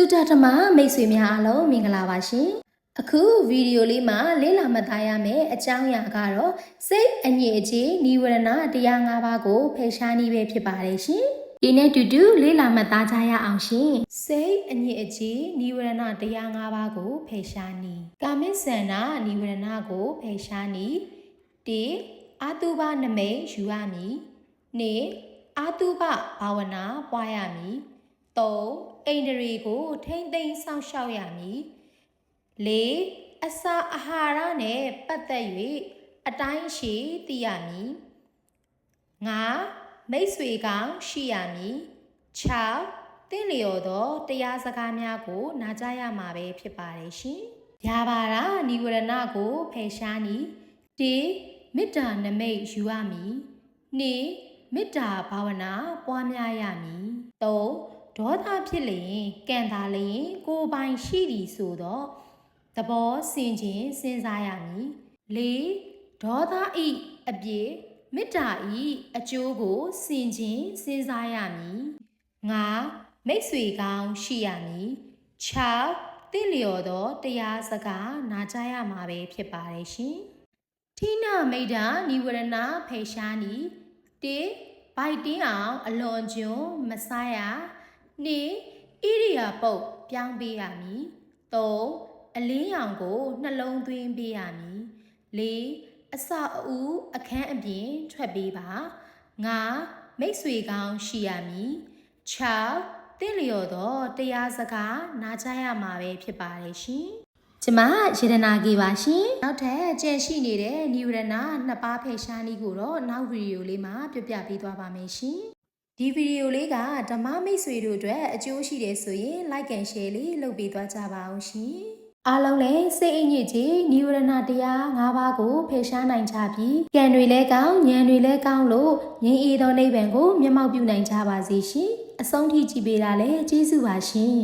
တူတာဓမ္မမိတ်ဆွေများအားလုံးမင်္ဂလာပါရှင်အခုဗီဒီယိုလေးမှာလေ့လာမှတ်သားရမယ့်အကြောင်းအရာကတော့စိတ်အညစ်အကြေးနိဝရဏတရား၅ပါးကိုဖယ်ရှားနည်းပဲဖြစ်ပါတယ်ရှင်ဒီနေ့တူတူလေ့လာမှတ်သားကြရအောင်ရှင်စိတ်အညစ်အကြေးနိဝရဏတရား၅ပါးကိုဖယ်ရှားနည်းကာမိဆန္ဒနိဝရဏကိုဖယ်ရှားနည်း၁အာတုဘနမိတ်ယူရမည်၂အာတုဘဘာဝနာပွားရမည်၃အိန္ဒြေကိုထိမ့်သိမ်းစောင့်ရှောက်ရမည်၄အစာအာဟာရနှင့်ပတ်သက်၍အတိုင်းရှိသိရမည်၅မိတ်ဆွေကောင်းရှိရမည်၆သင်လျော်သောတရားစကားများကိုနာကြားရမှာပဲဖြစ်ပါတယ်ရှင်။ဗျာပါဒနိဝရဏကိုဖယ်ရှားနည်း၁မေတ္တာနမိတ်ယူရမည်၂မေတ္တာဘာဝနာပွားများရမည်၃ဒေါသဖြစ်လျင်ကံသာလျင်ကိုယ်ပိုင်ရှိသည်ဆိုသောသဘောဆင်ခြင်စဉ်းစားရမည်၄ဒေါသဤအပြည့်မေတ္တာဤအကျိုးကိုဆင်ခြင်စဉ်းစားရမည်၅မိတ်ဆွေကောင်းရှိရမည်၆သင်လျော်သောတရားစကားနာကြားရမှာပဲဖြစ်ပါတယ်ရှင်ထိနမိတ်တာနိဝရဏဖယ်ရှားနည်း၁ဘိုက်တင်းအောင်အလွန်ကျွန်းမစားရ၂ဣရိယာပုတ်ပြောင်းပေးရမည်၃အလင်းရောင်ကိုနှလုံးသွင်းပေးရမည်၄အစာအုပ်အခန်းအပြင်ထွက်ပေးပါ၅မိတ်ဆွေကောင်းရှိရမည်၆သင်လျော်သောတရားစကားနာကြားရမှာပဲဖြစ်ပါတယ်ရှင်ကျမယေဒနာကြီးပါရှင်နောက်ထပ်ကြံရှိနေတဲ့နိဝရဏနှစ်ပါးဖယ်ရှားနည်းကိုတော့နောက်ဗီဒီယိုလေးမှာပြပြပေးသွားပါမယ်ရှင်ဒီဗီဒီယိုလေးကဓမ္မမိတ်ဆွေတို့အတွက်အကျိုးရှိတယ်ဆိုရင် like and share လေးလုပ်ပေးသွားကြပါအောင်ရှင်အားလုံးလည်းစိတ်အညစ်အကြေးနိဝရဏတရား၅ပါးကိုဖယ်ရှားနိုင်ကြပြီးကံတွေလည်းကောင်းဉာဏ်တွေလည်းကောင်းလို့ငြိမ်းအေးသောနိဗ္ဗာန်ကိုမျက်မှောက်ပြုနိုင်ကြပါစေရှင်အဆုံးထိကြည်ပေးတာလည်းကျေးဇူးပါရှင်